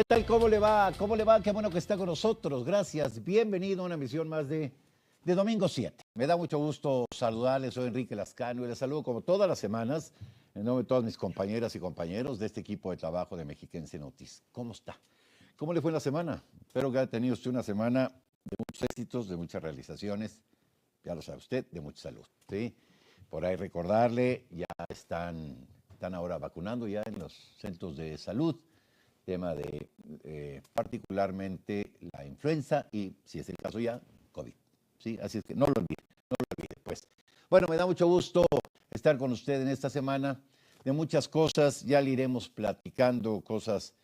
¿Qué tal? ¿Cómo le va? ¿Cómo le va? Qué bueno que está con nosotros. Gracias. Bienvenido a una emisión más de Domingo 7. Me da mucho gusto saludarles. Soy Enrique Lascano y les saludo como todas las semanas en nombre de todas mis compañeras y compañeros de este equipo de trabajo de Mexiquense Noticias. ¿Cómo está? ¿Cómo le fue en la semana? Espero que haya tenido usted una semana de muchos éxitos, de muchas realizaciones. Ya lo sabe usted, de mucha salud. ¿Sí? Por ahí recordarle, ya están ahora vacunando ya en los centros de salud. Tema de particularmente la influenza y, si es el caso ya, COVID. ¿Sí? Así es que no lo olvide, pues. Bueno, me da mucho gusto estar con usted en esta semana. De muchas cosas, ya le iremos platicando cosas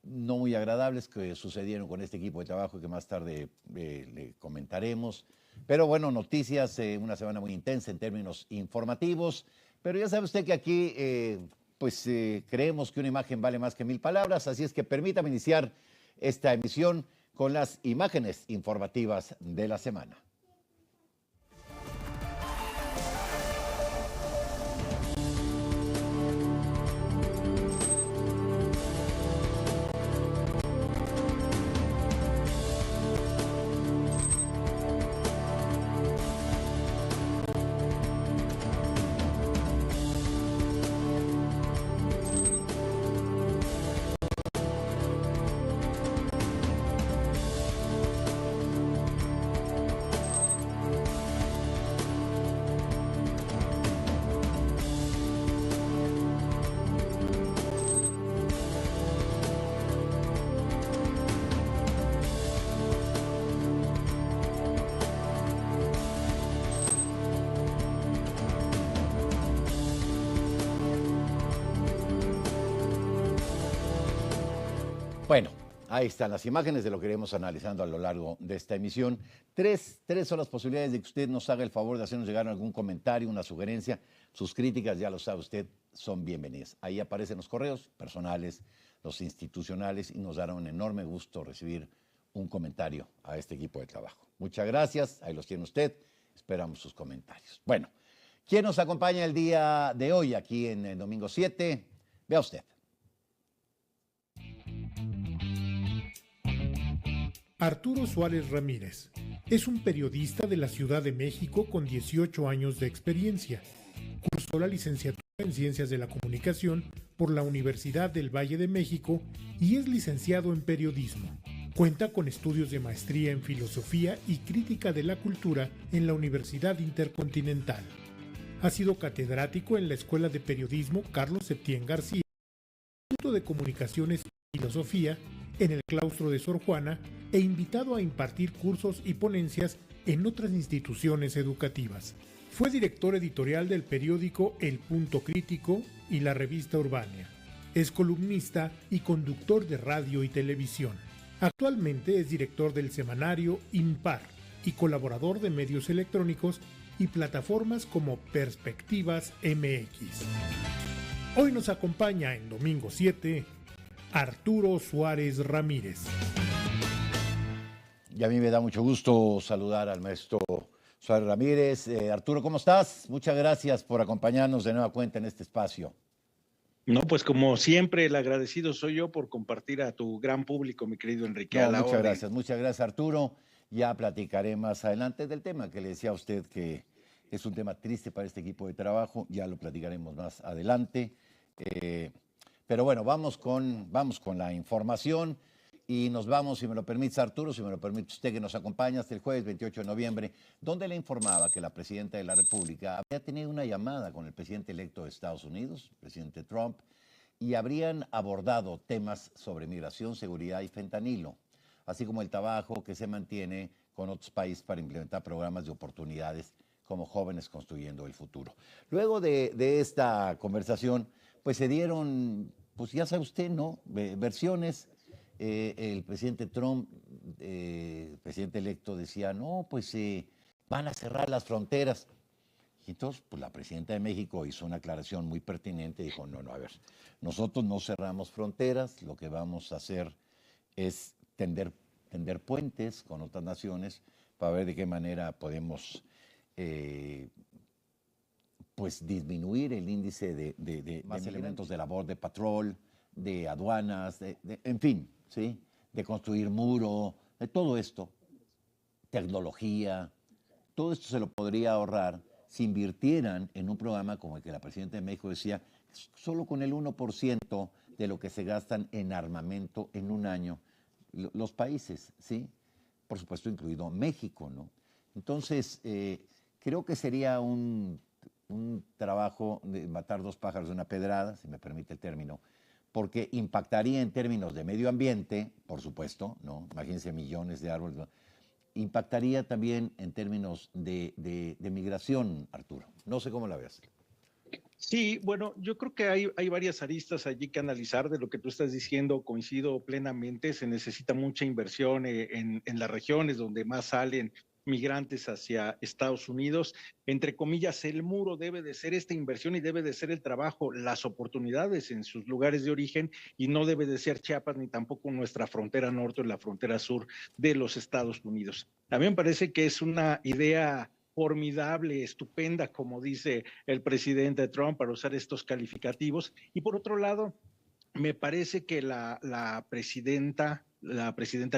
no muy agradables que sucedieron con este equipo de trabajo y que más tarde le comentaremos. Pero bueno, noticias, una semana muy intensa en términos informativos. Pero ya sabe usted que aquí creemos que una imagen vale más que 1000 palabras, así es que permítame iniciar esta emisión con las imágenes informativas de la semana. Bueno, ahí están las imágenes de lo que iremos analizando a lo largo de esta emisión. Tres son las posibilidades de que usted nos haga el favor de hacernos llegar algún comentario, una sugerencia. Sus críticas, ya lo sabe usted, son bienvenidas. Ahí aparecen los correos personales, los institucionales, y nos dará un enorme gusto recibir un comentario a este equipo de trabajo. Muchas gracias, ahí los tiene usted. Esperamos sus comentarios. Bueno, ¿quién nos acompaña el día de hoy aquí en el Domingo 7? Vea usted. Arturo Suárez Ramírez es un periodista de la Ciudad de México con 18 años de experiencia. Cursó la licenciatura en Ciencias de la Comunicación por la Universidad del Valle de México y es licenciado en Periodismo. Cuenta con estudios de maestría en Filosofía y Crítica de la Cultura en la Universidad Intercontinental. Ha sido catedrático en la Escuela de Periodismo Carlos Septién García, Instituto de Comunicaciones y Filosofía en el claustro de Sor Juana e invitado a impartir cursos y ponencias en otras instituciones educativas. Fue director editorial del periódico El Punto Crítico y la revista Urbania. Es columnista y conductor de radio y televisión. Actualmente es director del semanario Impar y colaborador de medios electrónicos y plataformas como Perspectivas MX. Hoy nos acompaña en Domingo 7 Arturo Suárez Ramírez. Y a mí me da mucho gusto saludar al maestro Suárez Ramírez. Arturo, ¿cómo estás? Muchas gracias por acompañarnos de nueva cuenta en este espacio. No, pues como siempre, el agradecido soy yo por compartir a tu gran público, mi querido Enrique. No, muchas gracias, Arturo. Ya platicaré más adelante del tema que le decía a usted que es un tema triste para este equipo de trabajo. Ya lo platicaremos más adelante. Pero bueno, vamos con la información y nos vamos, si me lo permite Arturo, si me lo permite usted, que nos acompaña hasta el jueves 28 de noviembre, donde le informaba que la presidenta de la República había tenido una llamada con el presidente electo de Estados Unidos, el presidente Trump, y habrían abordado temas sobre migración, seguridad y fentanilo, así como el trabajo que se mantiene con otros países para implementar programas de oportunidades como Jóvenes Construyendo el Futuro. Luego de esta conversación, pues se dieron, pues ya sabe usted, ¿no?, versiones. El presidente Trump, presidente electo, decía, no, pues van a cerrar las fronteras. Y entonces, pues la presidenta de México hizo una aclaración muy pertinente, dijo, no, a ver, nosotros no cerramos fronteras, lo que vamos a hacer es tender puentes con otras naciones para ver de qué manera podemos pues disminuir el índice de más elementos de labor de patrol, de aduanas, en fin, ¿sí? De construir muro, de todo esto, tecnología, todo esto se lo podría ahorrar si invirtieran en un programa como el que la presidenta de México decía, solo con el 1% de lo que se gastan en armamento en un año, los países, ¿sí? Por supuesto, incluido México, ¿no? Entonces, creo que sería un trabajo de matar dos pájaros de una pedrada, si me permite el término, porque impactaría en términos de medio ambiente, por supuesto, ¿no? Imagínense millones de árboles, ¿no? Impactaría también en términos de migración, Arturo. No sé cómo la ves. Sí, bueno, yo creo que hay varias aristas allí que analizar de lo que tú estás diciendo, coincido plenamente, se necesita mucha inversión en las regiones donde más salen migrantes hacia Estados Unidos. Entre comillas, el muro debe de ser esta inversión y debe de ser el trabajo, las oportunidades en sus lugares de origen y no debe de ser Chiapas ni tampoco nuestra frontera norte o la frontera sur de los Estados Unidos. A mí me parece que es una idea formidable, estupenda, como dice el presidente Trump, para usar estos calificativos. Y por otro lado, me parece que la presidenta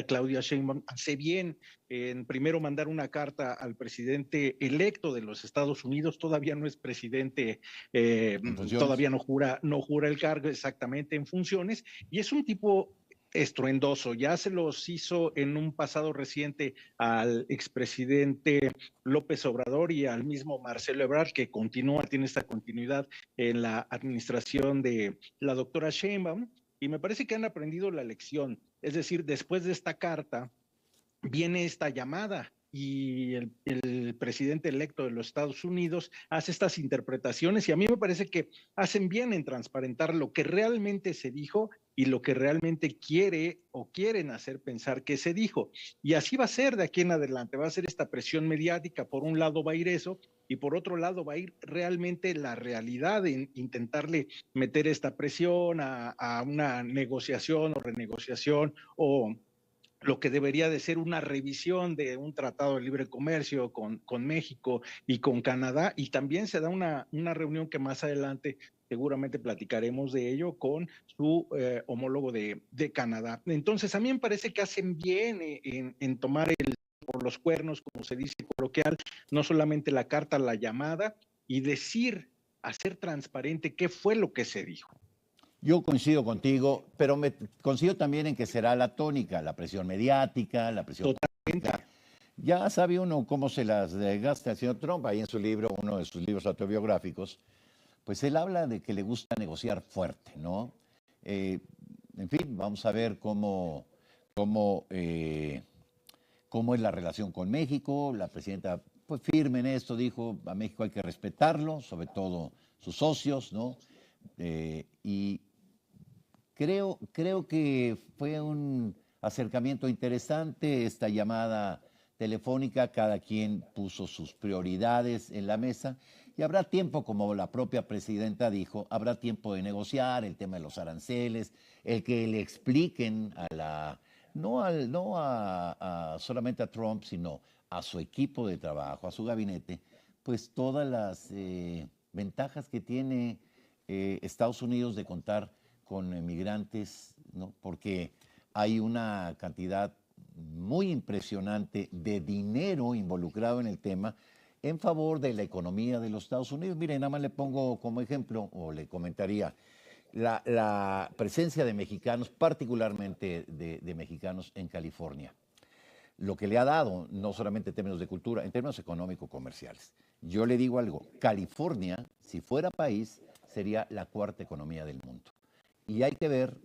Claudia Sheinbaum hace bien en primero mandar una carta al presidente electo de los Estados Unidos, todavía no es presidente, ¿En funciones? todavía no jura el cargo exactamente en funciones, y es un tipo estruendoso, ya se los hizo en un pasado reciente al expresidente López Obrador y al mismo Marcelo Ebrard, que tiene esta continuidad en la administración de la doctora Sheinbaum, y me parece que han aprendido la lección. Es decir, después de esta carta, viene esta llamada y el presidente electo de los Estados Unidos hace estas interpretaciones y a mí me parece que hacen bien en transparentar lo que realmente se dijo y lo que realmente quiere o quieren hacer pensar que se dijo. Y así va a ser de aquí en adelante, va a ser esta presión mediática, por un lado va a ir eso y por otro lado va a ir realmente la realidad en intentarle meter esta presión a una negociación o renegociación o lo que debería de ser una revisión de un tratado de libre comercio con México y con Canadá, y también se da una reunión que más adelante seguramente platicaremos de ello con su homólogo de Canadá. Entonces, a mí me parece que hacen bien en tomar por los cuernos, como se dice coloquial, no solamente la carta, la llamada, y decir, hacer transparente qué fue lo que se dijo. Yo coincido contigo, pero coincido también en que será la tónica, la presión mediática, la presión política. Totalmente. Ya sabe uno cómo se las gasta el señor Trump, ahí en su libro, uno de sus libros autobiográficos, pues él habla de que le gusta negociar fuerte, ¿no? Eh, en fin, vamos a ver cómo, cómo es la relación con México. La presidenta, pues firme en esto, dijo, a México hay que respetarlo, sobre todo sus socios, ¿no? Y creo que fue un acercamiento interesante esta llamada telefónica, cada quien puso sus prioridades en la mesa y habrá tiempo, como la propia presidenta dijo, habrá tiempo de negociar el tema de los aranceles, el que le expliquen a la, no solamente a Trump, sino a su equipo de trabajo, a su gabinete, pues todas las ventajas que tiene Estados Unidos de contar con migrantes, ¿no? Porque hay una cantidad muy impresionante de dinero involucrado en el tema en favor de la economía de los Estados Unidos. Miren, nada más le pongo como ejemplo, o le comentaría, la presencia de mexicanos, particularmente de mexicanos en California. Lo que le ha dado, no solamente en términos de cultura, en términos económico-comerciales. Yo le digo algo, California, si fuera país, sería la cuarta economía del mundo. Y hay que ver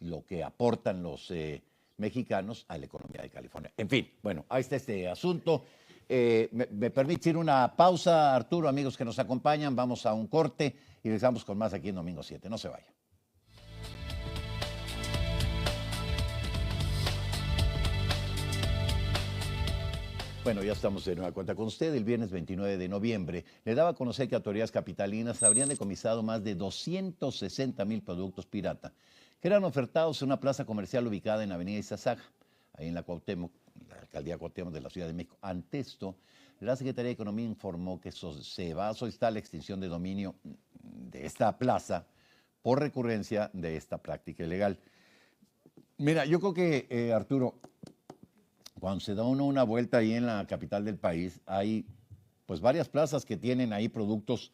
lo que aportan los mexicanos a la economía de California. En fin, bueno, ahí está este asunto. Me permite ir una pausa, Arturo, amigos que nos acompañan, vamos a un corte y regresamos con más aquí en Domingo 7. No se vaya. Bueno, ya estamos de nueva cuenta con usted. El viernes 29 de noviembre le daba a conocer que autoridades capitalinas habrían decomisado más de 260,000 productos pirata que eran ofertados en una plaza comercial ubicada en Avenida Izazaga, ahí en la Cuauhtémoc, la alcaldía Cuauhtémoc de la Ciudad de México. Ante esto, la Secretaría de Economía informó que se va a solicitar la extinción de dominio de esta plaza por recurrencia de esta práctica ilegal. Mira, yo creo que, Arturo, cuando se da uno una vuelta ahí en la capital del país, hay pues varias plazas que tienen ahí productos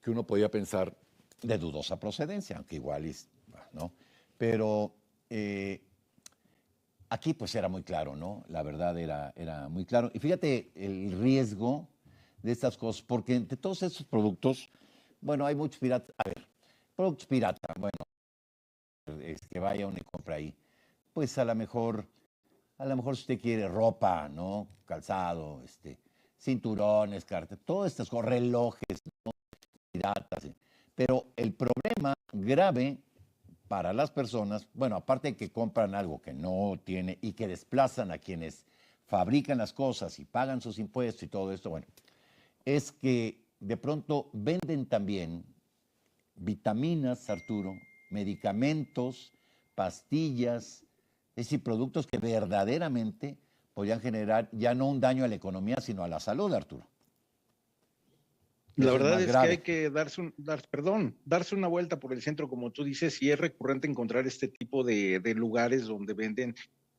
que uno podía pensar de dudosa procedencia, aunque igual es, ¿no? Pero aquí pues era muy claro, ¿no? La verdad era muy claro. Y fíjate el riesgo de estas cosas, porque entre todos estos productos, bueno, hay muchos piratas. A ver, productos pirata, bueno, es que vaya uno y compra ahí. Pues a lo mejor si usted quiere ropa, ¿no? Calzado, cinturones, cartas, todas estas cosas, relojes, ¿no? Piratas. Pero el problema grave para las personas, bueno, aparte de que compran algo que no tiene y que desplazan a quienes fabrican las cosas y pagan sus impuestos y todo esto, bueno, es que de pronto venden también vitaminas, Arturo, medicamentos, pastillas, es decir, productos que verdaderamente podrían generar ya no un daño a la economía, sino a la salud, Arturo. La Eso es verdad más es que grave. hay que darse una vuelta por el centro, como tú dices, y es recurrente encontrar este tipo de lugares donde venden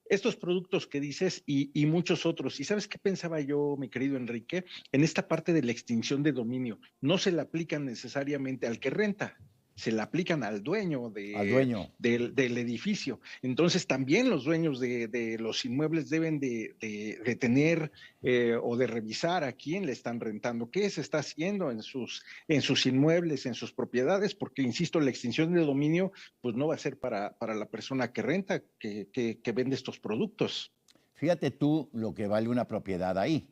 estos productos que dices y muchos otros. ¿Y sabes qué pensaba yo, mi querido Enrique? En esta parte de la extinción de dominio, no se le aplican necesariamente al que renta, se le aplican al dueño Al dueño. del edificio. Entonces, también los dueños de los inmuebles deben de tener o de revisar a quién le están rentando, qué se está haciendo en sus inmuebles, en sus propiedades, porque, insisto, la extinción de dominio pues no va a ser para la persona que renta, que vende estos productos. Fíjate tú lo que vale una propiedad ahí,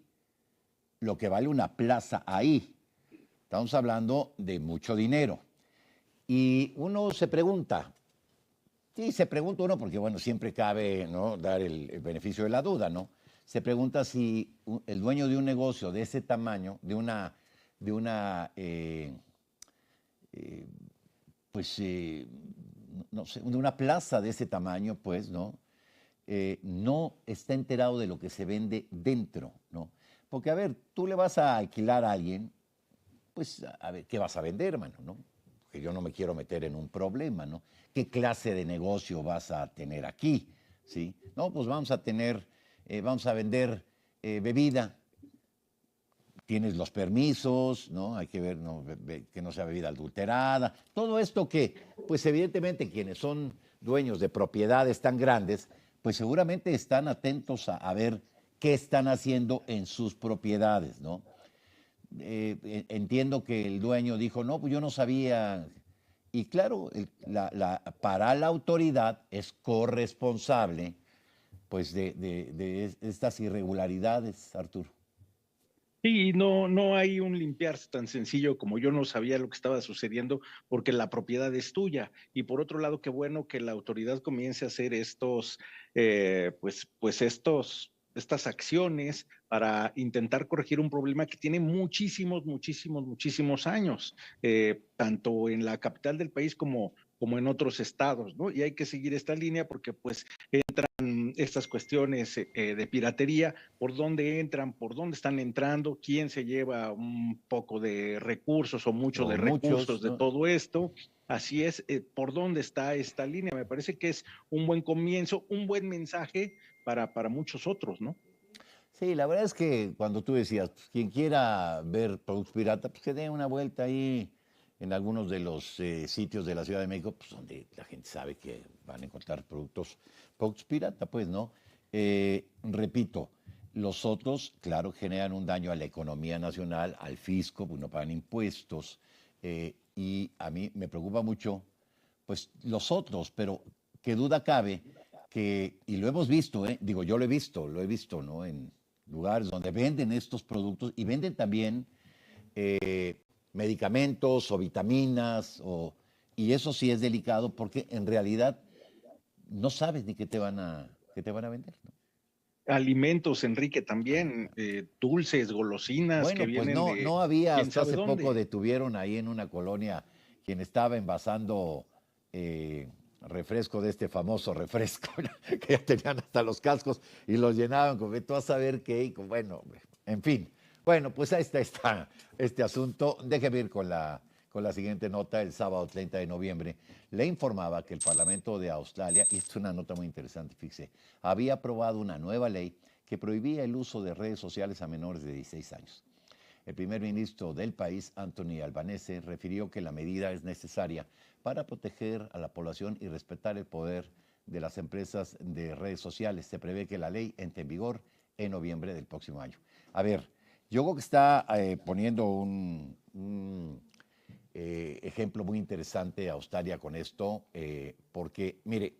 lo que vale una plaza ahí. Estamos hablando de mucho dinero. Y uno se pregunta, sí, se pregunta uno, porque bueno, siempre cabe, ¿no?, dar el beneficio de la duda, ¿no? Se pregunta si el dueño de un negocio de ese tamaño, eh, pues, no sé, de una plaza de ese tamaño, pues, ¿no? No está enterado de lo que se vende dentro, ¿no? Porque, a ver, tú le vas a alquilar a alguien, pues, a ver, ¿qué vas a vender, hermano, no? Porque yo no me quiero meter en un problema, ¿no? ¿Qué clase de negocio vas a tener aquí? ¿Sí? No, pues vamos a vender bebida. Tienes los permisos, ¿no? Hay que ver, ¿no?, que no sea bebida adulterada. Todo esto que, pues evidentemente quienes son dueños de propiedades tan grandes, pues seguramente están atentos a ver qué están haciendo en sus propiedades, ¿no? Entiendo que el dueño dijo, no, pues yo no sabía. Y claro, para la autoridad es corresponsable, pues, de estas irregularidades, Arturo. Sí, no hay un limpiarse tan sencillo como yo no sabía lo que estaba sucediendo porque la propiedad es tuya. Y por otro lado, qué bueno que la autoridad comience a hacer estas acciones para intentar corregir un problema que tiene muchísimos años, tanto en la capital del país como en otros estados, ¿no? Y hay que seguir esta línea porque pues estas cuestiones de piratería, por dónde entran, por dónde están entrando, quién se lleva un poco de recursos o mucho O de muchos, recursos de ¿no? todo esto. Así es, por dónde está esta línea. Me parece que es un buen comienzo, un buen mensaje para muchos otros, ¿no? Sí, la verdad es que cuando tú decías, pues, quien quiera ver productos pirata, pues que dé una vuelta ahí en algunos de los sitios de la Ciudad de México, pues donde la gente sabe que van a encontrar productos pirata, pues, ¿no? Repito, los otros, claro, generan un daño a la economía nacional, al fisco, pues no pagan impuestos, y a mí me preocupa mucho, pues, los otros, pero qué duda cabe que, y lo hemos visto, digo, yo lo he visto, ¿no? En lugares donde venden estos productos y venden también medicamentos o vitaminas, y eso sí es delicado porque en realidad no sabes ni qué te van a vender, ¿no? Alimentos, Enrique, también, dulces, golosinas que Bueno, pues vienen no, de no había, quién hasta sabe hace poco dónde. detuvieron ahí en una colonia quien estaba envasando refresco de este famoso refresco, que ya tenían hasta los cascos y los llenaban con tú a saber qué, bueno, en fin. Bueno, pues ahí está este asunto. Déjeme ir con con la siguiente nota. El sábado 30 de noviembre le informaba que el Parlamento de Australia, y esto es una nota muy interesante, fíjese, había aprobado una nueva ley que prohibía el uso de redes sociales a menores de 16 años. El primer ministro del país, Anthony Albanese, refirió que la medida es necesaria para proteger a la población y respetar el poder de las empresas de redes sociales. Se prevé que la ley entre en vigor en noviembre del próximo año. A ver, yo creo que está poniendo un ejemplo muy interesante Australia con esto, porque, mire,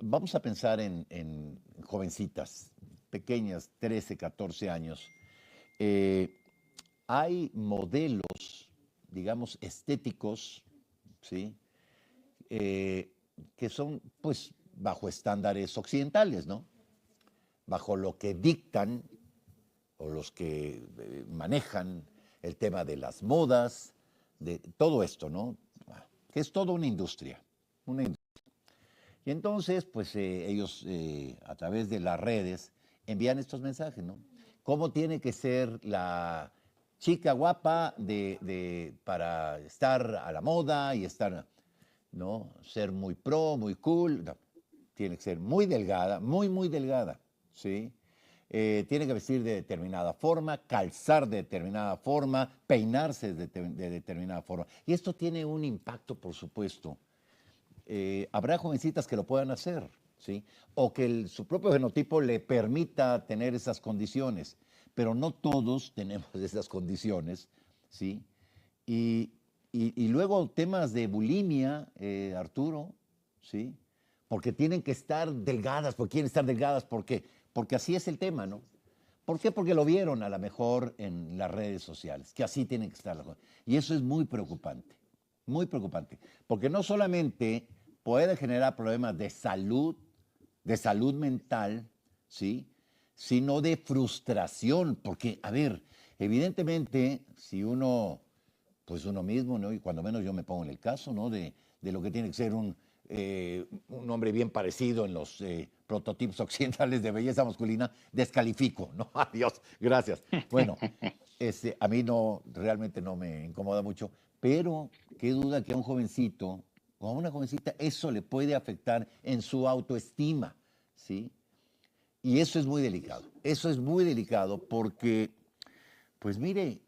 vamos a pensar en jovencitas, pequeñas, 13, 14 años. Hay modelos, digamos, estéticos, ¿sí? Que son, pues, bajo estándares occidentales, ¿no? Bajo lo que dictan o los que manejan el tema de las modas, de todo esto, ¿no? Que es toda una industria, una industria. Y entonces, pues, ellos a través de las redes envían estos mensajes, ¿no? ¿Cómo tiene que ser la chica guapa para estar a la moda y estar, ¿no? Ser muy pro, muy cool. No. Tiene que ser muy delgada, muy delgada, ¿sí? Tiene que vestir de determinada forma, calzar de determinada forma, peinarse de determinada forma. Y esto tiene un impacto, por supuesto. Habrá jovencitas que lo puedan hacer, ¿sí? O que su propio genotipo le permita tener esas condiciones, pero no todos tenemos esas condiciones, ¿sí? Y luego temas de bulimia, Arturo, ¿sí? Porque tienen que estar delgadas, porque quieren estar delgadas, porque así es el tema, ¿no? ¿Por qué? Porque lo vieron a lo mejor en las redes sociales, que así tienen que estar las cosas. Y eso es muy preocupante, porque no solamente puede generar problemas de salud mental, ¿sí? Sino de frustración, porque, a ver, evidentemente, si uno, pues uno mismo, ¿no? Y cuando menos yo me pongo en el caso, ¿no? De lo que tiene que ser un hombre bien parecido en los prototipos occidentales de belleza masculina, descalifico, ¿no? Adiós, gracias. Bueno, a mí no, realmente no me incomoda mucho, pero qué duda que a un jovencito o a una jovencita eso le puede afectar en su autoestima, ¿sí? Y eso es muy delicado porque, pues mire,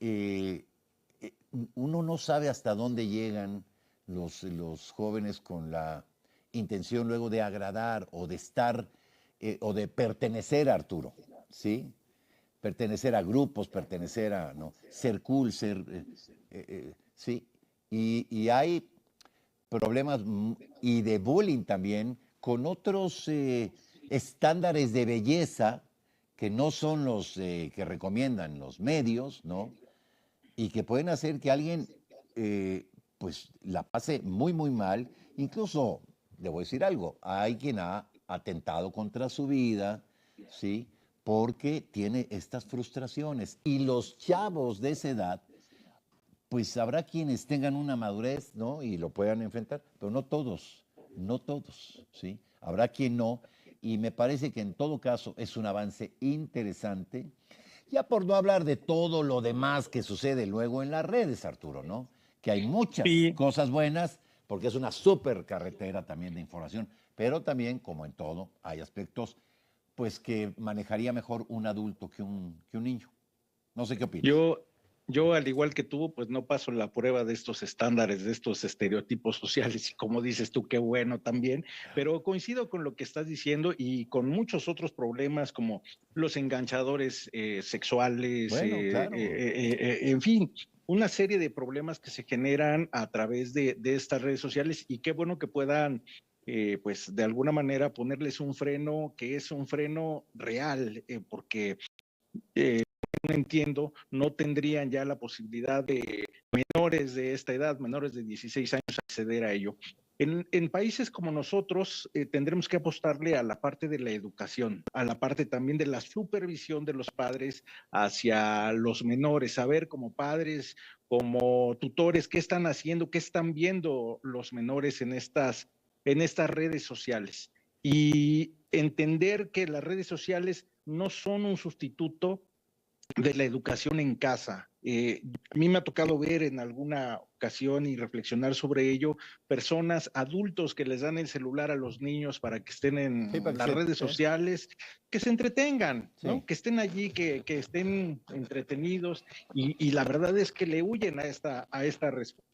uno no sabe hasta dónde llegan los jóvenes con la intención luego de agradar o de estar o de pertenecer a Arturo, ¿sí? Pertenecer a grupos, pertenecer a, ¿no? Ser cool, sí. Y hay problemas y de bullying también con otros estándares de belleza que no son los que recomiendan los medios, ¿no? Y que pueden hacer que alguien pues la pase muy mal. Incluso, le voy a decir algo, hay quien ha atentado contra su vida, ¿sí? Porque tiene estas frustraciones. Y los chavos de esa edad, pues habrá quienes tengan una madurez, ¿no? Y lo puedan enfrentar, pero no todos, ¿sí? Habrá quien no. Y me parece que en todo caso es un avance interesante. Ya por no hablar de todo lo demás que sucede luego en las redes, Arturo, ¿no? Que hay muchas Sí. cosas buenas, porque es una súper carretera también de información, pero también, como en todo, hay aspectos pues que manejaría mejor un adulto que un niño. No sé qué opinas. Yo, al igual que tú, pues no paso la prueba de estos estándares, de estos estereotipos sociales, y como dices tú, qué bueno también, pero coincido con lo que estás diciendo y con muchos otros problemas como los enganchadores sexuales, Bueno, claro. en fin, una serie de problemas que se generan a través de estas redes sociales y qué bueno que puedan, pues de alguna manera ponerles un freno que es un freno real, porque entiendo, no tendrían ya la posibilidad de menores de esta edad, menores de 16 años, acceder a ello. En países como nosotros tendremos que apostarle a la parte de la educación, a la parte también de la supervisión de los padres hacia los menores, saber como padres, como tutores, qué están haciendo, qué están viendo los menores en estas redes sociales. Y entender que las redes sociales no son un sustituto de la educación en casa. A mí me ha tocado ver en alguna ocasión y reflexionar sobre ello, personas, adultos que les dan el celular a los niños para que estén Sí, para en que las redes sociales, que se entretengan, ¿no? sí. Que estén allí, que estén entretenidos y la verdad es que le huyen a esta respuesta.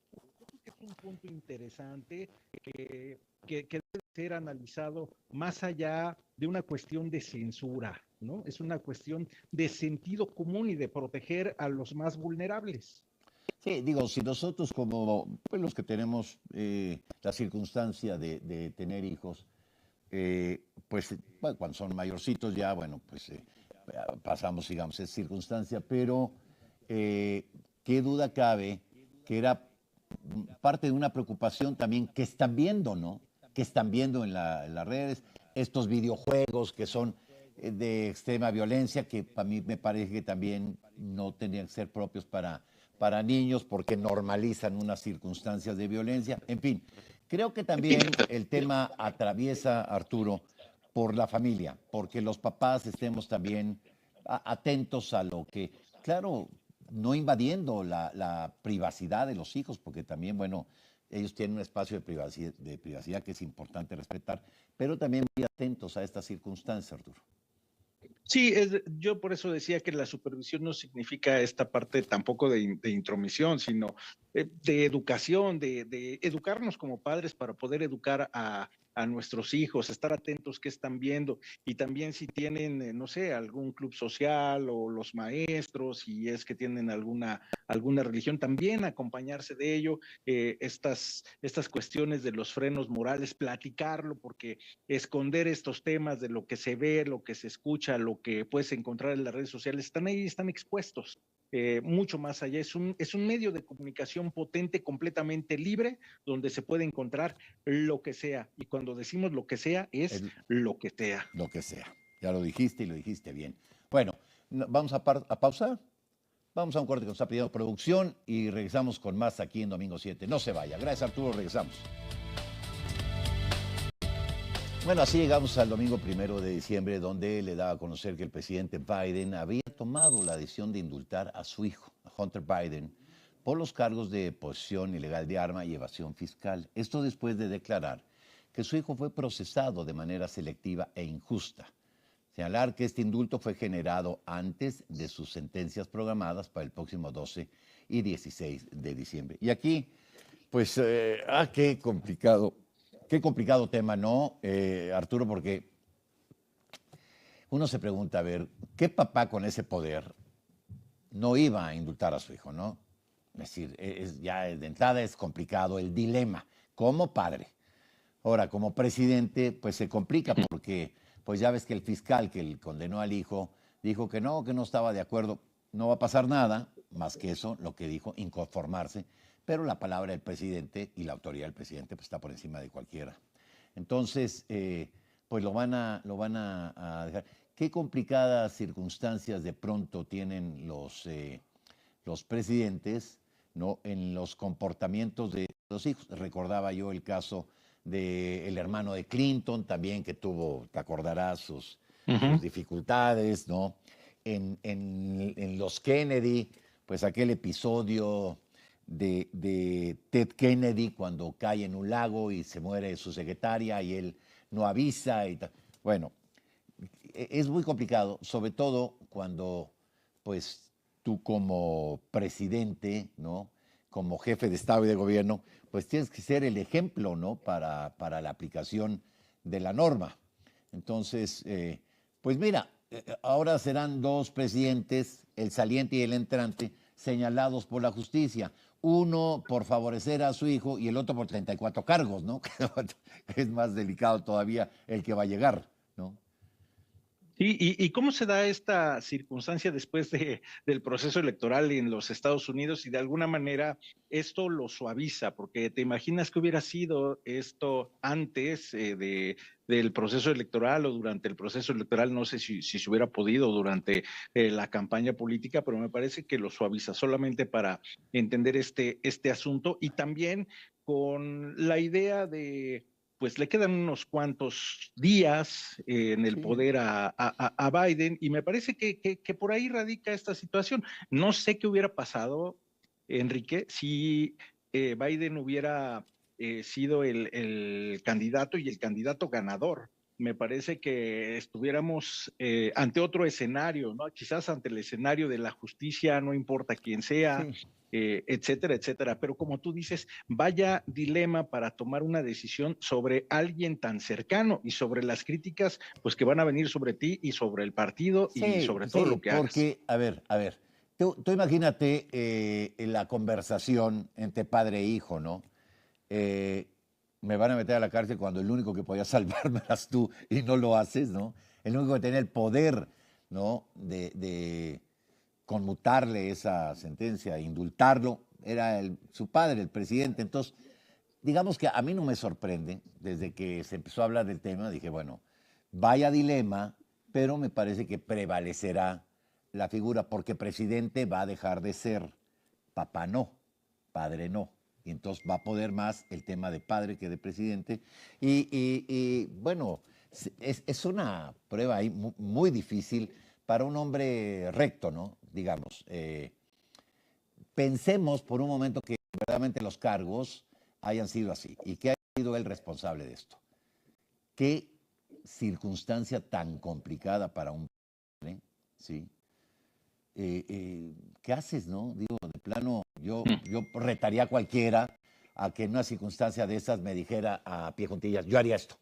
Es un punto interesante que debe ser analizado más allá de una cuestión de censura, ¿no? Es una cuestión de sentido común y de proteger a los más vulnerables. Sí, digo, si nosotros como pues, los que tenemos la circunstancia de tener hijos, pues bueno, cuando son mayorcitos ya, bueno, pues pasamos, digamos, esa circunstancia, pero eh, qué duda cabe que era parte de una preocupación también que están viendo, ¿no? Que están viendo en las redes, estos videojuegos que son de extrema violencia, que para mí me parece que también no tendrían que ser propios para niños porque normalizan unas circunstancias de violencia. En fin, creo que también el tema atraviesa, Arturo, por la familia, porque los papás estemos también atentos a lo que, claro, no invadiendo la privacidad de los hijos, porque también, bueno, ellos tienen un espacio de privacidad que es importante respetar, pero también muy atentos a estas circunstancias, Arturo. Sí, yo por eso decía que la supervisión no significa esta parte tampoco de intromisión, sino de educación, de educarnos como padres para poder educar a nuestros hijos, estar atentos qué están viendo y también si tienen, no sé, algún club social o los maestros, si es que tienen alguna religión, también acompañarse de ello, estas cuestiones de los frenos morales, platicarlo, porque esconder estos temas de lo que se ve, lo que se escucha, lo que puedes encontrar en las redes sociales, están ahí, están expuestos. Mucho más allá, es un medio de comunicación potente, completamente libre, donde se puede encontrar lo que sea. Y cuando decimos lo que sea, es El, lo que sea. lo que sea. Ya lo dijiste y lo dijiste bien. Bueno, vamos a pausar. Vamos a un corte que nos está pidiendo producción y regresamos con más aquí en Domingo 7. No se vaya. Gracias, Arturo. Regresamos. Bueno, así llegamos al domingo 1 de diciembre, donde le daba a conocer que el presidente Biden había tomado la decisión de indultar a su hijo, Hunter Biden, por los cargos de posesión ilegal de arma y evasión fiscal. Esto después de declarar que su hijo fue procesado de manera selectiva e injusta. Señalar que este indulto fue generado antes de sus sentencias programadas para el próximo 12 y 16 de diciembre. Y aquí, pues, qué complicado tema, ¿no, Arturo? Porque uno se pregunta, a ver, ¿qué papá con ese poder no iba a indultar a su hijo, no? Es decir, ya de entrada es complicado el dilema como padre. Ahora, como presidente, pues se complica porque, pues ya ves que el fiscal que condenó al hijo dijo que no estaba de acuerdo, no va a pasar nada, más que eso, lo que dijo, inconformarse, pero la palabra del presidente y la autoridad del presidente pues, está por encima de cualquiera. Entonces, pues lo van a dejar. Qué complicadas circunstancias de pronto tienen los presidentes, ¿no? En los comportamientos de los hijos. Recordaba yo el caso del hermano de Clinton también, que tuvo, te acordarás, sus dificultades, ¿no? En los Kennedy, pues aquel episodio de Ted Kennedy cuando cae en un lago y se muere su secretaria y él no avisa. Bueno, es muy complicado, sobre todo cuando, pues, tú como presidente, ¿no? Como jefe de Estado y de gobierno, pues tienes que ser el ejemplo, ¿no? Para la aplicación de la norma. Entonces, pues mira, ahora serán dos presidentes, el saliente y el entrante, señalados por la justicia. Uno por favorecer a su hijo y el otro por 34 cargos, ¿no? Es más delicado todavía el que va a llegar, ¿no? Sí, ¿y cómo se da esta circunstancia después del proceso electoral en los Estados Unidos y de alguna manera esto lo suaviza? Porque te imaginas que hubiera sido esto antes del proceso electoral o durante el proceso electoral, no sé si se hubiera podido durante la campaña política, pero me parece que lo suaviza solamente para entender este asunto y también con la idea pues le quedan unos cuantos días en el Sí. poder a Biden, y me parece que por ahí radica esta situación. No sé qué hubiera pasado, Enrique, si Biden hubiera sido el candidato y el candidato ganador. Me parece que estuviéramos ante otro escenario, ¿no? Quizás ante el escenario de la justicia, no importa quién sea, Sí. etcétera, etcétera. Pero como tú dices, vaya dilema para tomar una decisión sobre alguien tan cercano y sobre las críticas, pues que van a venir sobre ti y sobre el partido y Sí, sobre todo sí, lo que hagas. porque, a ver, tú imagínate la conversación entre padre e hijo, ¿no? Eh, Me van a meter a la cárcel cuando el único que podía salvarme eras tú y no lo haces, ¿no? El único que tenía el poder, ¿no? De conmutarle esa sentencia, indultarlo, era su padre, el presidente. Entonces, digamos que a mí no me sorprende, desde que se empezó a hablar del tema, dije, bueno, vaya dilema, pero me parece que prevalecerá la figura, porque presidente va a dejar de ser, papá no, padre no. Y entonces va a poder más el tema de padre que de presidente. Y, bueno, es una prueba ahí muy difícil para un hombre recto, ¿no? Digamos. Pensemos por un momento que verdaderamente los cargos hayan sido así y que haya sido él responsable de esto. Qué circunstancia tan complicada para un padre, ¿sí? ¿Qué haces, no? Digo, de plano, yo retaría a cualquiera a que en una circunstancia de esas me dijera a pie juntillas, yo haría esto.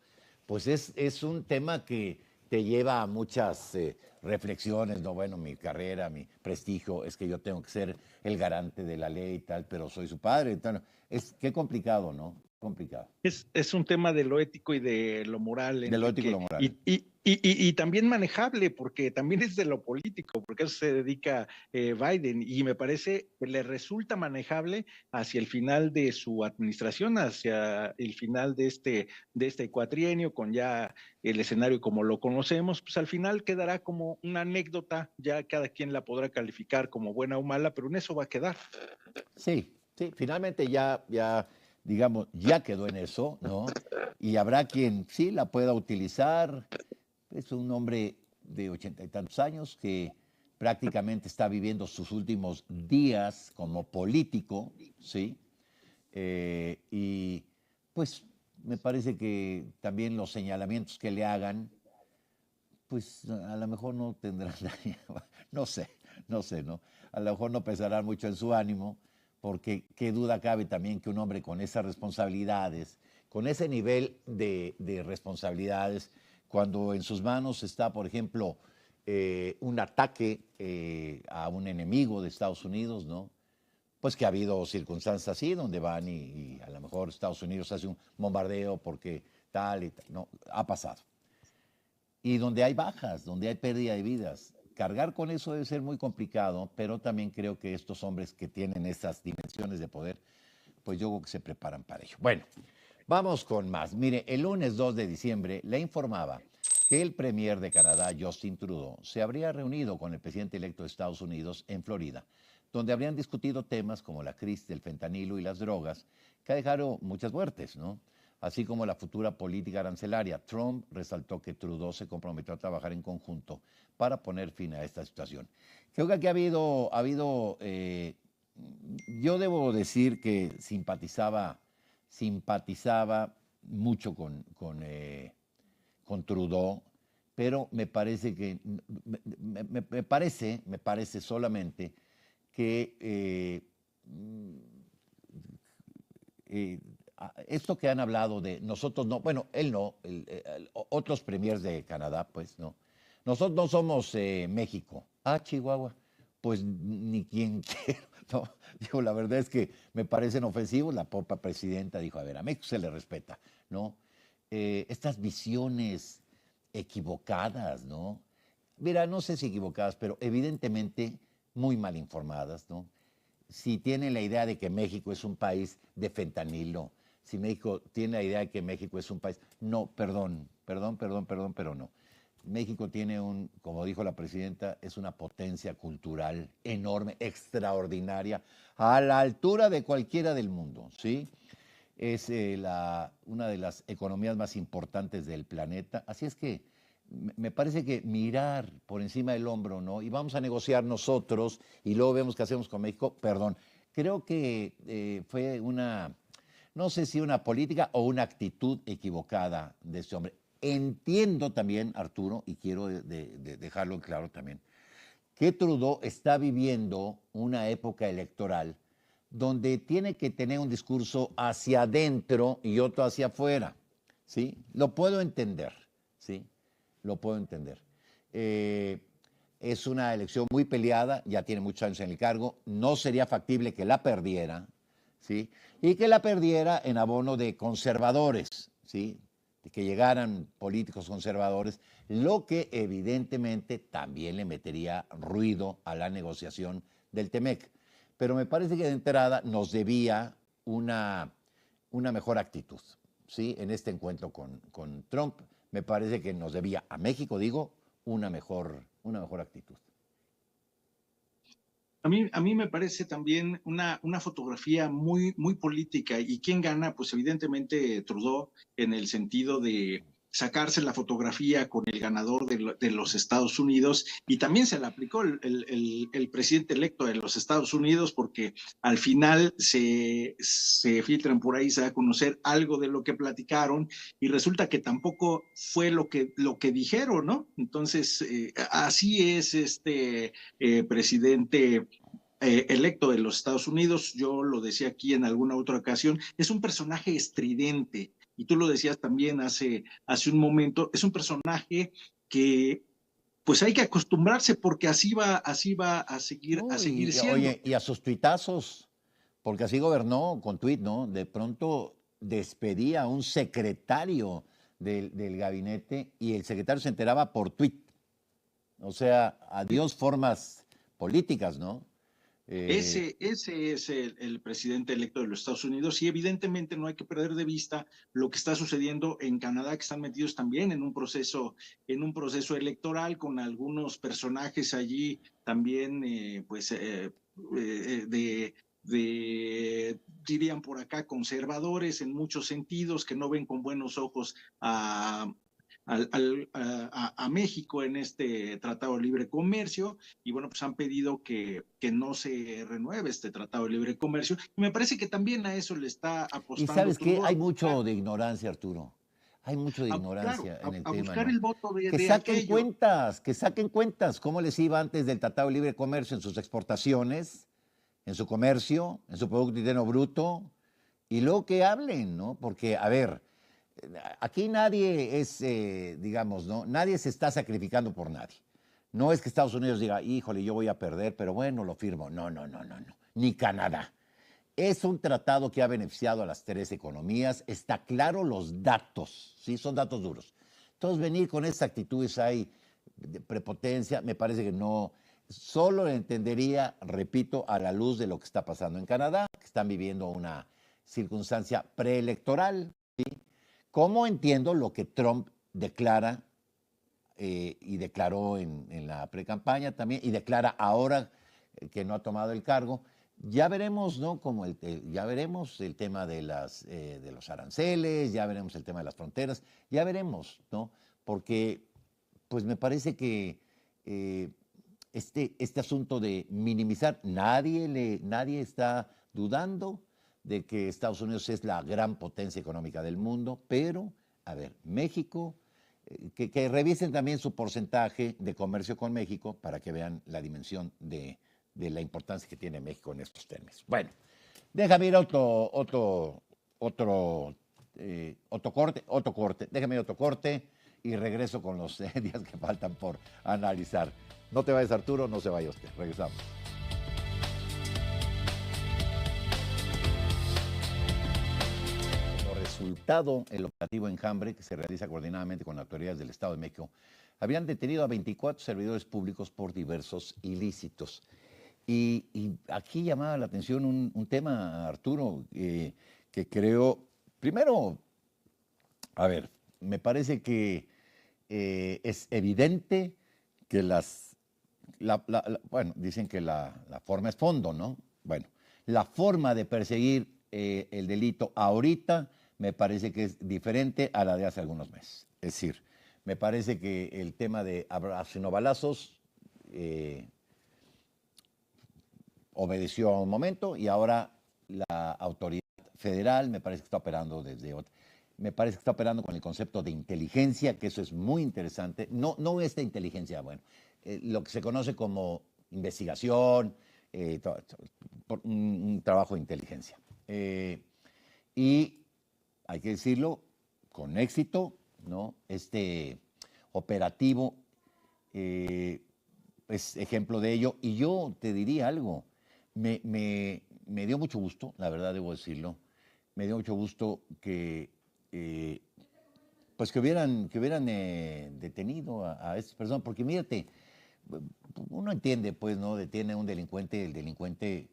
Pues es un tema que te lleva a muchas reflexiones, ¿no? Bueno, mi carrera, mi prestigio, es que yo tengo que ser el garante de la ley y tal, pero soy su padre. Tal. Qué complicado, ¿no? Complicado. Es un tema de lo ético y de lo moral, De lo ético y Enrique, lo moral. y también manejable, porque también es de lo político, porque a eso se dedica Biden, y me parece que le resulta manejable hacia el final de su administración, hacia el final de este cuatrienio, con ya el escenario como lo conocemos, pues al final quedará como una anécdota, ya cada quien la podrá calificar como buena o mala, pero en eso va a quedar. Sí, sí, finalmente digamos, ya quedó en eso, ¿no? Y habrá quien sí la pueda utilizar. Es un hombre de 80 y tantos años que prácticamente está viviendo sus últimos días como político, ¿sí? Y pues me parece que también los señalamientos que le hagan, pues a lo mejor no tendrán, no sé, no sé, ¿no? A lo mejor no pesará mucho en su ánimo, porque qué duda cabe también que un hombre con esas responsabilidades, con ese nivel de responsabilidades, cuando en sus manos está, por ejemplo, un ataque a un enemigo de Estados Unidos, ¿no? Pues que ha habido circunstancias así, donde van y a lo mejor Estados Unidos hace un bombardeo porque tal y tal, no, ha pasado y donde hay bajas, donde hay pérdida de vidas. Cargar con eso debe ser muy complicado, pero también creo que estos hombres que tienen esas dimensiones de poder, pues yo creo que se preparan para ello. Bueno, vamos con más. Mire, el lunes 2 de diciembre le informaba que el premier de Canadá, Justin Trudeau, se habría reunido con el presidente electo de Estados Unidos en Florida, donde habrían discutido temas como la crisis del fentanilo y las drogas, que ha dejado muchas muertes, ¿no? Así como la futura política arancelaria. Trump resaltó que Trudeau se comprometió a trabajar en conjunto para poner fin a esta situación. Creo que aquí yo debo decir que simpatizaba mucho con Trudeau, pero me parece que, me parece solamente que eh, esto que han hablado de nosotros no, bueno, él no, otros premiers de Canadá, pues no. Nosotros no somos México. Ah, Chihuahua. Pues ni quien quiera. No, digo, la verdad es que me parecen ofensivos. La propia presidenta dijo, a ver, a México se le respeta, ¿no? Estas visiones equivocadas, ¿no? Mira, no sé si equivocadas, pero evidentemente muy mal informadas, ¿no? Si tienen la idea de que México es un país de fentanilo, si México tiene la idea de que México es un país, no, pero no. México tiene como dijo la presidenta, es una potencia cultural enorme, extraordinaria, a la altura de cualquiera del mundo, ¿sí? es una de las economías más importantes del planeta. Así es que me parece que mirar por encima del hombro, ¿no? Y vamos a negociar nosotros y luego vemos qué hacemos con México, perdón. Creo que fue no sé si una política o una actitud equivocada de este hombre. Entiendo también, Arturo, y quiero dejarlo en claro también, que Trudeau está viviendo una época electoral donde tiene que tener un discurso hacia adentro y otro hacia afuera, ¿sí? Lo puedo entender, ¿sí? Lo puedo entender. Es una elección muy peleada, ya tiene muchos años en el cargo, no sería factible que la perdiera, ¿sí? Y que la perdiera en abono de conservadores, ¿sí? De que llegaran políticos conservadores, lo que evidentemente también le metería ruido a la negociación del TEMEC. Pero me parece que de entrada nos debía una mejor actitud, ¿sí? En este encuentro con Trump, me parece que nos debía a México, digo, una mejor actitud. A mí me parece también una fotografía muy, muy política. ¿Y quién gana? Pues evidentemente Trudeau, en el sentido de sacarse la fotografía con el ganador de los Estados Unidos, y también se la aplicó el presidente electo de los Estados Unidos, porque al final se filtran por ahí, se da a conocer algo de lo que platicaron, y resulta que tampoco fue lo que dijeron, ¿no? Entonces, así es este presidente electo de los Estados Unidos. Yo lo decía aquí en alguna otra ocasión, es un personaje estridente, y tú lo decías también hace un momento, es un personaje que pues hay que acostumbrarse, porque así va a seguir, No, siendo. oye, y a sus tuitazos, porque así gobernó con tuit, ¿no? De pronto despedía a un secretario del gabinete y el secretario se enteraba por tuit. O sea, adiós formas políticas, ¿no? Ese es el presidente electo de los Estados Unidos, y evidentemente no hay que perder de vista lo que está sucediendo en Canadá, que están metidos también en un proceso electoral, con algunos personajes allí también, dirían por acá, conservadores en muchos sentidos, que no ven con buenos ojos a México en este Tratado de Libre Comercio, y bueno, pues han pedido que no se renueve este Tratado de Libre Comercio, y me parece que también a eso le está y apostando sabes qué, Trudeau, hay mucho de ignorancia, Arturo. Hay mucho de claro, ignorancia en el a tema, buscar ¿no? el voto de aquello. Que saquen cuentas, cómo les iba antes del Tratado de Libre Comercio en sus exportaciones, en su comercio, en su Producto Interno Bruto, y luego que hablen, ¿no? Porque, a ver, aquí nadie es, digamos, ¿no? Nadie se está sacrificando por nadie. No es que Estados Unidos diga, híjole, yo voy a perder, pero bueno, lo firmo. No, no, no, no, no. Ni Canadá. Es un tratado que ha beneficiado a las tres economías. Está claro los datos, ¿sí? Son datos duros. Entonces, venir con esas actitudes ahí de prepotencia, me parece que no. Solo lo entendería, repito, a la luz de lo que está pasando en Canadá, que están viviendo una circunstancia preelectoral, ¿sí? Como entiendo lo que Trump declara y declaró en la precampaña también, y declara ahora que no ha tomado el cargo. Ya veremos, ¿no? Ya veremos el tema de los aranceles, ya veremos el tema de las fronteras, ya veremos, ¿no? Porque, pues me parece que este asunto de minimizar, nadie está dudando de que Estados Unidos es la gran potencia económica del mundo, pero, a ver, México, que revisen también su porcentaje de comercio con México para que vean la dimensión de la importancia que tiene México en estos términos. Bueno, déjame ir a otro corte, déjame ir a otro corte y regreso con los días que faltan por analizar. No te vayas, Arturo, no se vaya usted. Regresamos. Como resultado, el operativo Enjambre, que se realiza coordinadamente con las autoridades del Estado de México, habían detenido a 24 servidores públicos por diversos ilícitos. Y aquí llamaba la atención un tema, Arturo, que creo, primero, a ver, me parece que es evidente que bueno, dicen que la forma es fondo, ¿no? Bueno, la forma de perseguir el delito ahorita me parece que es diferente a la de hace algunos meses. Es decir, me parece que el tema de abrazos y no balazos obedeció a un momento y ahora la autoridad federal me parece que está operando desde otra. Me parece que está operando con el concepto de inteligencia, que eso es muy interesante. No esta inteligencia, bueno, lo que se conoce como investigación, un trabajo de inteligencia. Y hay que decirlo, con éxito, ¿no? Este operativo es ejemplo de ello. Y yo te diría algo, me dio mucho gusto, la verdad debo decirlo, me dio mucho gusto que pues que hubieran detenido a estas personas, porque mírate, uno entiende, pues, ¿no? Detiene a un delincuente, el delincuente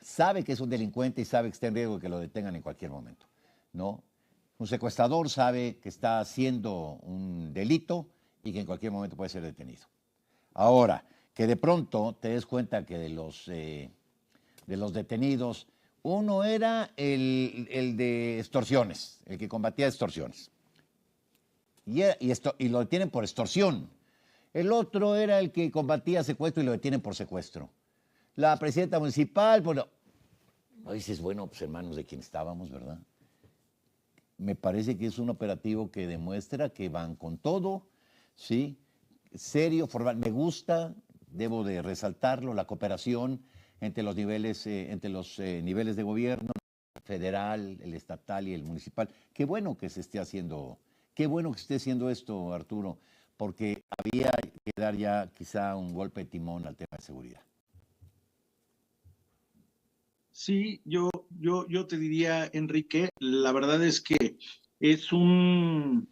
sabe que es un delincuente y sabe que está en riesgo de que lo detengan en cualquier momento, ¿no? Un secuestrador sabe que está haciendo un delito y que en cualquier momento puede ser detenido. Ahora, que de pronto te des cuenta que de los detenidos, uno era el de extorsiones, el que combatía extorsiones. Y lo detienen por extorsión. El otro era el que combatía secuestro y lo detienen por secuestro. La presidenta municipal, bueno, dices, bueno, pues hermanos, de quién estábamos, ¿verdad? Me parece que es un operativo que demuestra que van con todo, ¿sí? Serio, formal. Me gusta, debo de resaltarlo, la cooperación entre los niveles de gobierno, federal, el estatal y el municipal. Qué bueno que se esté haciendo, qué bueno que se esté haciendo esto, Arturo, porque había que dar ya quizá un golpe de timón al tema de seguridad. Sí, yo te diría, Enrique, la verdad es que es un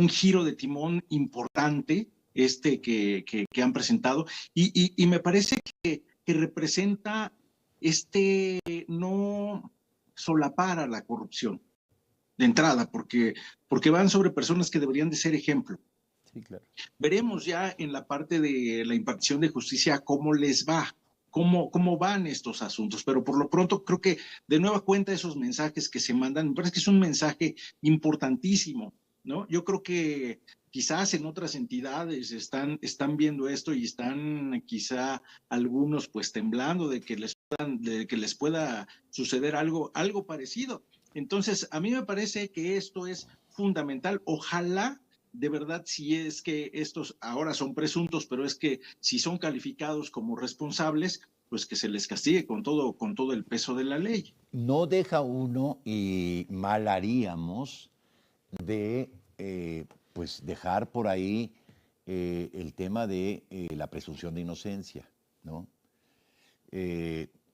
giro de timón importante que han presentado y me parece que representa no solapar a la corrupción de entrada, porque van sobre personas que deberían de ser ejemplo. Sí, claro. Veremos ya en la parte de la impartición de justicia cómo les va, cómo van estos asuntos, pero por lo pronto creo que de nueva cuenta esos mensajes que se mandan, me parece que es un mensaje importantísimo, ¿no? Yo creo que quizás en otras entidades están viendo esto y están quizá algunos pues temblando de que les pueda suceder algo parecido. Entonces, a mí me parece que esto es fundamental. Ojalá de verdad, si es que estos ahora son presuntos, pero es que si son calificados como responsables, pues que se les castigue con todo el peso de la ley. No deja uno y mal haríamos de pues dejar por ahí el tema de la presunción de inocencia, ¿no?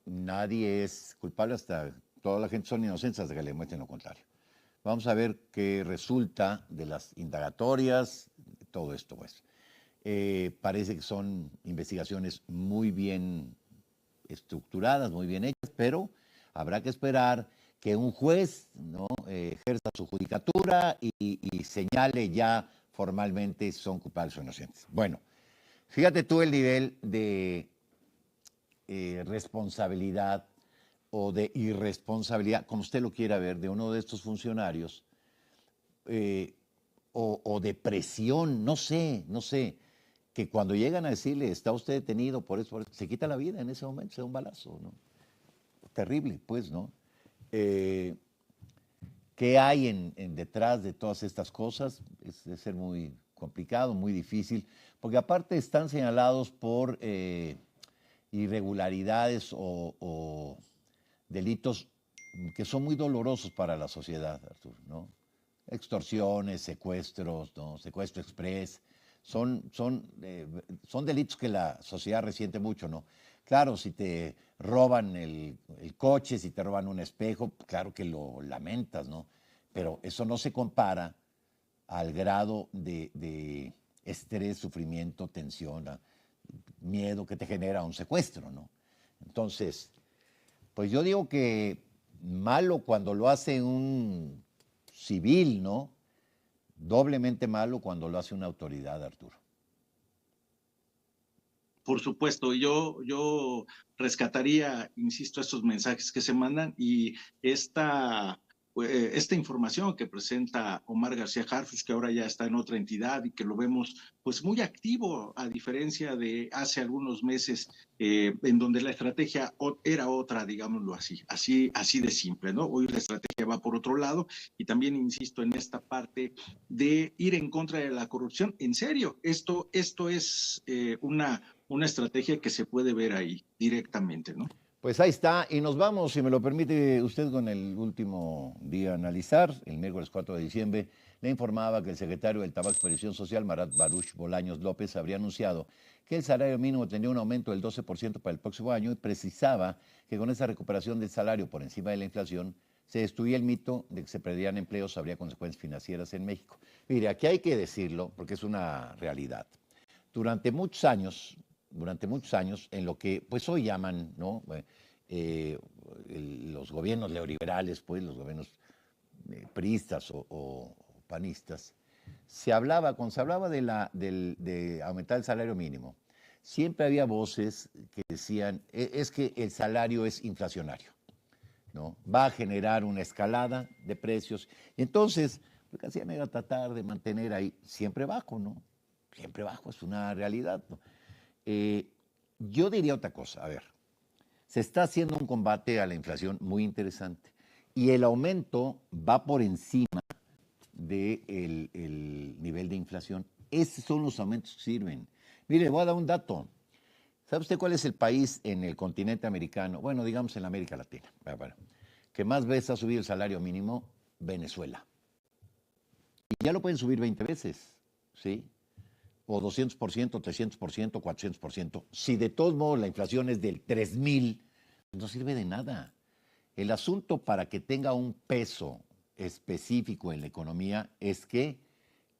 Nadie es culpable hasta, toda la gente son inocentes hasta que le muestren lo contrario. Vamos a ver qué resulta de las indagatorias, todo esto, pues. Parece que son investigaciones muy bien estructuradas, muy bien hechas, pero habrá que esperar que un juez, ¿no? Ejerza su judicatura y señale ya formalmente si son culpables o inocentes. Bueno, fíjate tú el nivel de responsabilidad o de irresponsabilidad, como usted lo quiera ver, de uno de estos funcionarios, o de presión, no sé, que cuando llegan a decirle, está usted detenido por eso, se quita la vida en ese momento, se da un balazo, ¿no? Terrible, pues, ¿no? ¿Qué hay detrás de todas estas cosas? Es de ser muy complicado, muy difícil, porque aparte están señalados por irregularidades o delitos que son muy dolorosos para la sociedad, Arturo, ¿no? Extorsiones, secuestros, ¿no? Secuestro express, son delitos que la sociedad resiente mucho, ¿no? Claro, si te roban el coche, si te roban un espejo, claro que lo lamentas, ¿no? Pero eso no se compara al grado de estrés, sufrimiento, tensión, miedo que te genera un secuestro, ¿no? Entonces, pues yo digo que malo cuando lo hace un civil, ¿no? Doblemente malo cuando lo hace una autoridad, Arturo. Por supuesto, yo rescataría, insisto, estos mensajes que se mandan y esta información que presenta Omar García Harfuch, que ahora ya está en otra entidad y que lo vemos pues muy activo, a diferencia de hace algunos meses, en donde la estrategia era otra, digámoslo así de simple, ¿no? Hoy la estrategia va por otro lado y también insisto en esta parte de ir en contra de la corrupción. En serio, esto es una estrategia que se puede ver ahí directamente, ¿no? Pues ahí está, y nos vamos, si me lo permite usted, con el último día a analizar. El miércoles 4 de diciembre le informaba que el secretario del Tabaco y Previsión Social, Marat Baruch Bolaños López, habría anunciado que el salario mínimo tendría un aumento del 12% para el próximo año y precisaba que con esa recuperación del salario por encima de la inflación se destruía el mito de que se perdían empleos, habría consecuencias financieras en México. Mire, aquí hay que decirlo porque es una realidad. Durante muchos años, en lo que pues hoy llaman, ¿no? Los gobiernos neoliberales, pues los gobiernos priistas o panistas, cuando se hablaba de aumentar el salario mínimo, siempre había voces que decían, es que el salario es inflacionario, ¿no? Va a generar una escalada de precios. Y entonces, lo que hacían era tratar de mantener ahí siempre bajo, ¿no? Siempre bajo, es una realidad, ¿no? Yo diría otra cosa, a ver, se está haciendo un combate a la inflación muy interesante y el aumento va por encima del nivel de inflación. Esos son los aumentos que sirven. Mire, voy a dar un dato. ¿Sabe usted cuál es el país en el continente americano, bueno, digamos en América Latina, que más veces ha subido el salario mínimo? Venezuela. Y ya lo pueden subir 20 veces, ¿sí? O 200%, 300%, 400%. Si de todos modos la inflación es del 3,000, no sirve de nada. El asunto para que tenga un peso específico en la economía es que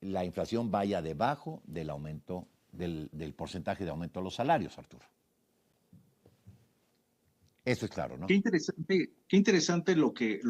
la inflación vaya debajo del aumento, del porcentaje de aumento de los salarios, Arturo. Eso es claro, ¿no? Qué interesante lo que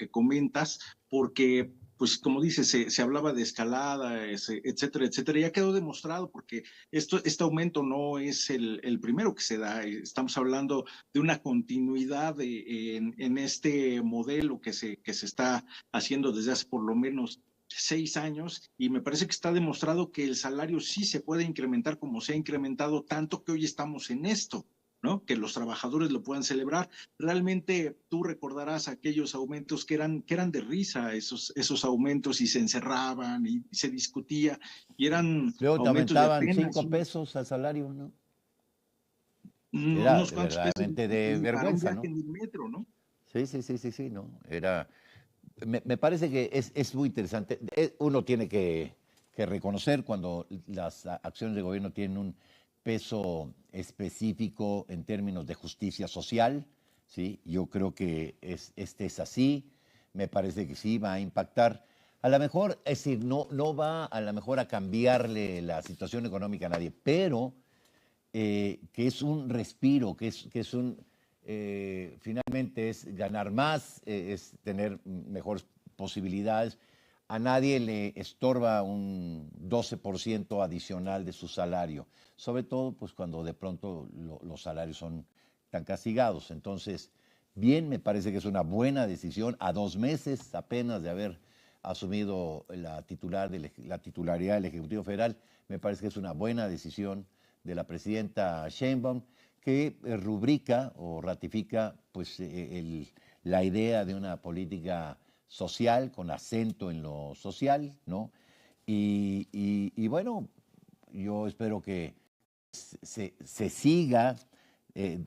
comentas, porque pues como dices, se hablaba de escalada, etcétera, etcétera. Ya quedó demostrado porque este aumento no es el primero que se da. Estamos hablando de una continuidad en este modelo que se está haciendo desde hace por lo menos 6 años, y me parece que está demostrado que el salario sí se puede incrementar como se ha incrementado, tanto que hoy estamos en esto, ¿no? Que los trabajadores lo puedan celebrar. Realmente tú recordarás aquellos aumentos que eran de risa, esos aumentos, y se encerraban y se discutía, y eran Luego te aumentos de aumentaban apenas 5 pesos al salario, ¿no? Era unos cuantos pesos verdaderamente de para un vergüenza, viaje ¿no? en el metro, ¿no? Sí, ¿no? Me parece que es muy interesante. Uno tiene que reconocer cuando las acciones de gobierno tienen un peso específico en términos de justicia social, ¿sí? Yo creo que este es así, me parece que sí va a impactar. A lo mejor, es decir, no va a lo mejor a cambiarle la situación económica a nadie, pero que es un respiro, finalmente es ganar más, es tener mejores posibilidades. A nadie le estorba un 12% adicional de su salario, sobre todo pues cuando de pronto los salarios son tan castigados. Entonces, bien, me parece que es una buena decisión a 2 meses apenas de haber asumido la titularidad del Ejecutivo Federal. Me parece que es una buena decisión de la presidenta Sheinbaum, que rubrica o ratifica pues, la idea de una política social con acento en lo social, ¿no? Y bueno, yo espero que se siga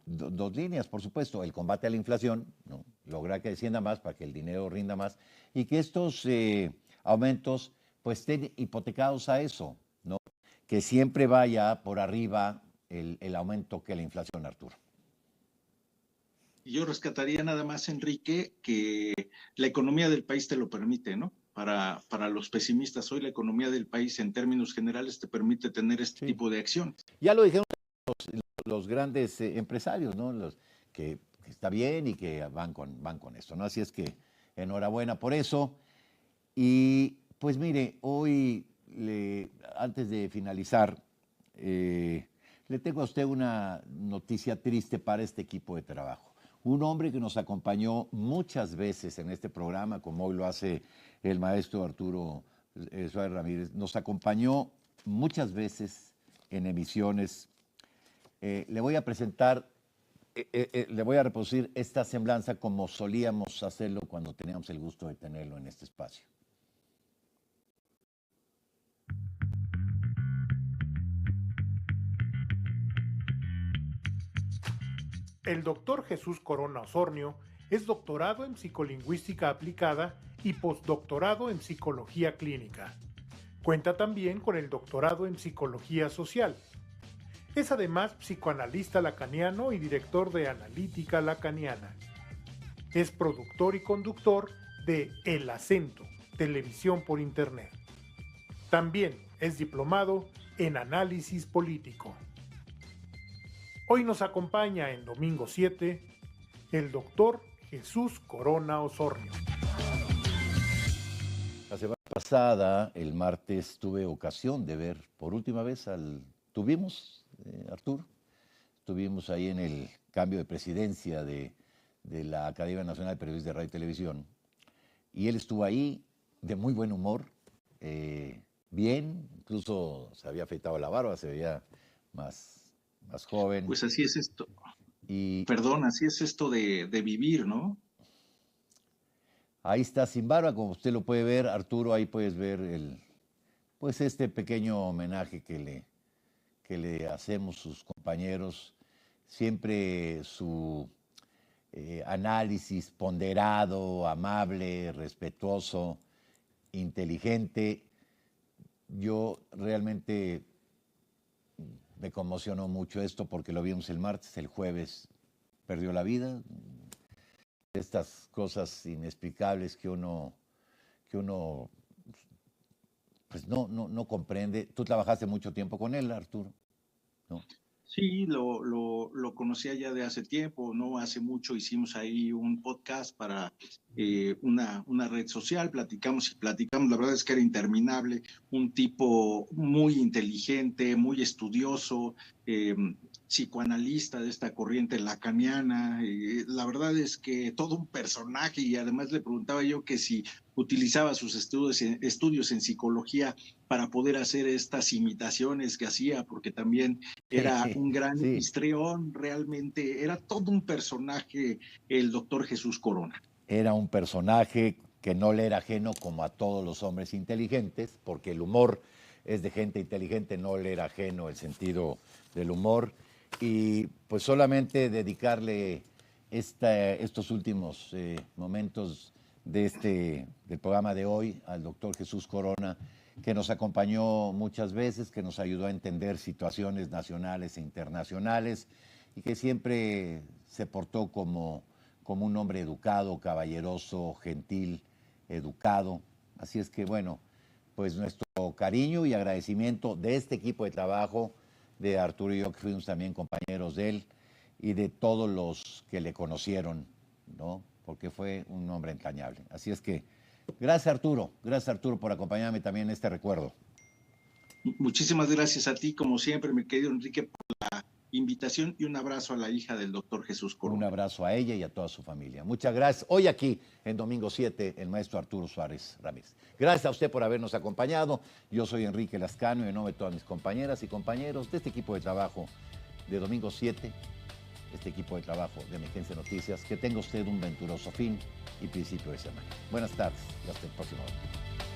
dos líneas, por supuesto, el combate a la inflación, ¿no? Lograr que descienda más para que el dinero rinda más y que estos aumentos pues estén hipotecados a eso, ¿no? Que siempre vaya por arriba el aumento que la inflación, Arturo. Y yo rescataría nada más, Enrique, que la economía del país te lo permite, ¿no? Para los pesimistas, hoy la economía del país en términos generales te permite tener este Sí. tipo de acción. Ya lo dijeron los grandes empresarios, ¿no? Que está bien y que van con esto, ¿no? Así es que enhorabuena por eso. Y pues mire, hoy, antes de finalizar, Le tengo a usted una noticia triste para este equipo de trabajo. Un hombre que nos acompañó muchas veces en este programa, como hoy lo hace el maestro Arturo Suárez Ramírez, nos acompañó muchas veces en emisiones. Le voy a presentar, le voy a reproducir esta semblanza como solíamos hacerlo cuando teníamos el gusto de tenerlo en este espacio. El doctor Jesús Corona Osornio es doctorado en psicolingüística aplicada y postdoctorado en psicología clínica. Cuenta también con el doctorado en psicología social. Es además psicoanalista lacaniano y director de Analítica Lacaniana. Es productor y conductor de El Acento, televisión por internet. También es diplomado en análisis político. Hoy nos acompaña en Domingo 7 el doctor Jesús Corona Osornio. La semana pasada, el martes, tuve ocasión de ver por última vez Arturo, estuvimos ahí en el cambio de presidencia de la Academia Nacional de Periodistas de Radio y Televisión, y él estuvo ahí de muy buen humor, bien, incluso se había afeitado la barba, se veía más joven. Pues así es esto. Así es esto de vivir, ¿no? Ahí está sin barba, como usted lo puede ver, Arturo, ahí puedes ver este pequeño homenaje que le hacemos sus compañeros. Siempre su análisis ponderado, amable, respetuoso, inteligente. Yo realmente me conmocionó mucho esto porque lo vimos el martes, el jueves perdió la vida. Estas cosas inexplicables que uno pues no comprende. Tú trabajaste mucho tiempo con él, Arturo, ¿no? Sí, lo conocía ya de hace tiempo, ¿no? Hace mucho hicimos ahí un podcast para una red social, platicamos, la verdad es que era interminable, un tipo muy inteligente, muy estudioso, psicoanalista de esta corriente lacaniana, la verdad es que todo un personaje, y además le preguntaba yo que si utilizaba sus estudios en psicología para poder hacer estas imitaciones que hacía, porque también era un gran histrión, realmente era todo un personaje el doctor Jesús Corona. Era un personaje que no le era ajeno como a todos los hombres inteligentes, porque el humor es de gente inteligente, no le era ajeno el sentido del humor, y pues solamente dedicarle estos últimos momentos del programa de hoy al doctor Jesús Corona, que nos acompañó muchas veces, que nos ayudó a entender situaciones nacionales e internacionales y que siempre se portó como un hombre educado, caballeroso, gentil, educado. Así es que, bueno, pues nuestro cariño y agradecimiento de este equipo de trabajo, de Arturo y yo, que fuimos también compañeros de él, y de todos los que le conocieron, ¿no? Porque fue un hombre entrañable. Así es que, gracias Arturo por acompañarme también en este recuerdo. Muchísimas gracias a ti, como siempre, mi querido Enrique, por la invitación, y un abrazo a la hija del doctor Jesús Corona. Un abrazo a ella y a toda su familia. Muchas gracias. Hoy aquí, en Domingo 7, el maestro Arturo Suárez Ramírez. Gracias a usted por habernos acompañado. Yo soy Enrique Lascano y en nombre de todas mis compañeras y compañeros de este equipo de trabajo de Domingo 7, este equipo de trabajo de Emergencia Noticias, que tenga usted un venturoso fin y principio de semana. Buenas tardes y hasta el próximo domingo.